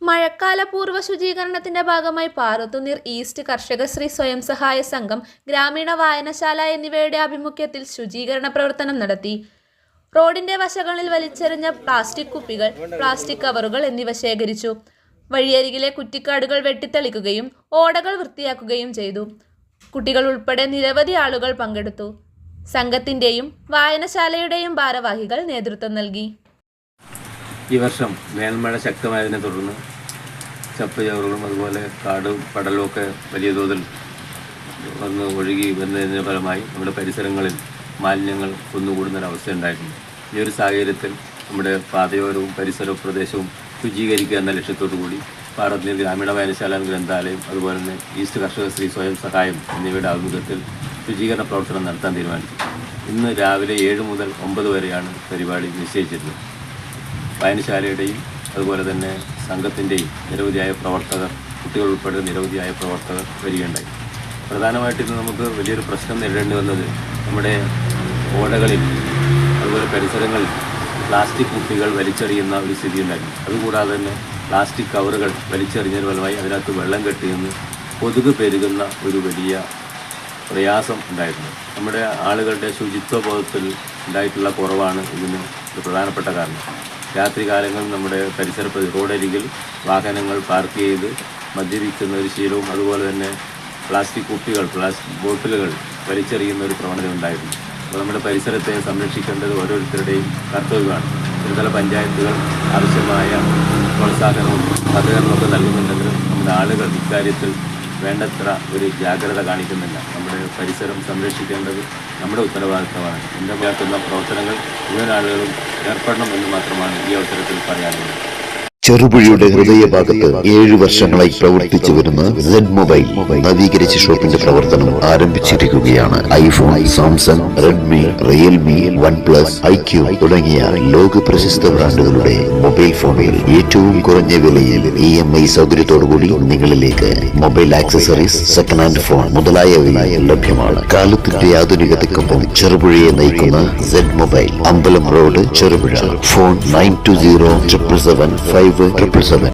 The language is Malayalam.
മഴക്കാലപൂർവ്വ ശുചീകരണത്തിന്റെ ഭാഗമായി പാറത്തുനീർ ഈസ്റ്റ് കർഷകശ്രീ സ്വയം സഹായ സംഘം, ഗ്രാമീണ വായനശാല എന്നിവയുടെ ആഭിമുഖ്യത്തിൽ ശുചീകരണ പ്രവർത്തനം നടത്തി. റോഡിന്റെ വശങ്ങളിൽ വലിച്ചെറിഞ്ഞ പ്ലാസ്റ്റിക് കുപ്പികൾ, പ്ലാസ്റ്റിക് കവറുകൾ എന്നിവ ശേഖരിച്ചു. വഴിയരികിലെ കുറ്റിക്കാടുകൾ വെട്ടിത്തെളിക്കുകയും ഓടകൾ വൃത്തിയാക്കുകയും ചെയ്തു. കുട്ടികൾ ഉൾപ്പെടെ നിരവധി ആളുകൾ പങ്കെടുത്തു. സംഘത്തിന്റെയും വായനശാലയുടെയും ഭാരവാഹികൾ നേതൃത്വം നൽകി. ഈ വർഷം വേനൽമഴ ശക്തമായതിനെ തുടർന്ന് ചപ്പുചവറുകളും അതുപോലെ കാടും പടലും ഒക്കെ വലിയ തോതിൽ വന്ന് ഒഴുകി വരുന്നതിന് ഫലമായി നമ്മുടെ പരിസരങ്ങളിൽ മാലിന്യങ്ങൾ കുന്നുകൂടുന്നൊരവസ്ഥ ഉണ്ടായിട്ടുണ്ട്. ഈ ഒരു സാഹചര്യത്തിൽ നമ്മുടെ പാതയോരവും പരിസര പ്രദേശവും ശുചീകരിക്കുക എന്ന ലക്ഷ്യത്തോടു കൂടി പാറത്തുനീർ ഗ്രാമീണ വായനശാല ഗ്രന്ഥാലയം അതുപോലെ തന്നെ ഈസ്റ്റ് കർഷകശ്രീ സ്വയം സഹായം എന്നിവയുടെ ആഭിമുഖ്യത്തിൽ ശുചീകരണ പ്രവർത്തനം നടത്താൻ തീരുമാനിച്ചു. ഇന്ന് രാവിലെ 7 മുതൽ 9 വരെയാണ് പരിപാടി നിശ്ചയിച്ചിരുന്നത്. വായനശാലയുടെയും അതുപോലെ തന്നെ സംഘത്തിൻ്റെയും നിരവധിയായ പ്രവർത്തകർ, കുട്ടികൾ ഉൾപ്പെടെ നിരവധിയായ പ്രവർത്തകർ വരികയുണ്ടായി. പ്രധാനമായിട്ടും നമുക്ക് വലിയൊരു പ്രശ്നം നേരിടേണ്ടി വന്നത് നമ്മുടെ ഓടകളിൽ അതുപോലെ പരിസരങ്ങളിൽ പ്ലാസ്റ്റിക് കുപ്പികൾ വലിച്ചെറിയുന്ന ഒരു സ്ഥിതി ഉണ്ടായിരുന്നു. അതുകൂടാതെ തന്നെ പ്ലാസ്റ്റിക് കവറുകൾ വലിച്ചെറിഞ്ഞതിന് ഫലമായി അതിനകത്ത് വെള്ളം കെട്ടിയെന്ന് കൊതുക് പെരുകുന്ന ഒരു വലിയ പ്രയാസം ഉണ്ടായിരുന്നു. നമ്മുടെ ആളുകളുടെ ശുചിത്വ ബോധത്തിൽ ഉണ്ടായിട്ടുള്ള കുറവാണ് ഇതിന് ഒരു പ്രധാനപ്പെട്ട കാരണം. രാത്രി കാലങ്ങളിൽ നമ്മുടെ പരിസര റോഡരികിൽ വാഹനങ്ങൾ പാർക്ക് ചെയ്ത് മദ്യപിക്കുന്ന ഒരു ശീലവും അതുപോലെ തന്നെ പ്ലാസ്റ്റിക് കുപ്പികൾ, പ്ലാസ്റ്റിക് ബോട്ടിലുകൾ വലിച്ചെറിയുന്ന ഒരു പ്രവണത ഉണ്ടായിരുന്നു. അപ്പോൾ നമ്മുടെ പരിസരത്തെ സംരക്ഷിക്കേണ്ടത് ഓരോരുത്തരുടെയും കർത്തവ്യമാണ്. ത്രിതല പഞ്ചായത്തുകൾ ആവശ്യമായ പ്രോത്സാഹനവും സഹകരണമൊക്കെ നൽകുന്നുണ്ടെങ്കിലും നമ്മുടെ ആളുകൾ ഇക്കാര്യത്തിൽ വേണ്ടത്ര ഒരു ജാഗ്രത കാണിക്കുന്നില്ല. നമ്മുടെ പരിസരം സംരക്ഷിക്കേണ്ടത് നമ്മുടെ ഉത്തരവാദിത്തമാണ്. ഇന്നത്തെ പ്രവർത്തനങ്ങൾ മുഴുവൻ ആളുകളും ഏർപ്പെടണം എന്ന് മാത്രമാണ് ഈ അവസരത്തിൽ പറയാനുള്ളത്. ചെറുപുഴയുടെ ഹൃദയഭാഗത്ത് 7 വർഷങ്ങളായി പ്രവർത്തിച്ചു വരുന്ന സെഡ് മൊബൈൽ നവീകരിച്ച ഷോപ്പിന്റെ പ്രവർത്തനം ആരംഭിച്ചിരിക്കുകയാണ്. IPhone, Samsung, Redmi, Realme, OnePlus, IQ തുടങ്ങിയ ലോക പ്രശസ്ത ബ്രാൻഡുകളുടെ മൊബൈൽ ഫോണിൽ ഏറ്റവും കുറഞ്ഞ വിലയിൽ EMI സൗകര്യത്തോടുകൂടി നിങ്ങളിലേക്ക് mobile accessories, second hand phone മുതലായവ ലഭ്യമാണ്. കാലത്തിന്റെ ആധുനികതയ്ക്കൊപ്പം ചെറുപുഴയെ നയിക്കുന്ന സെഡ് മൊബൈൽ, അമ്പലം റോഡ്, ചെറുപുഴ. ഫോൺ 9207757777.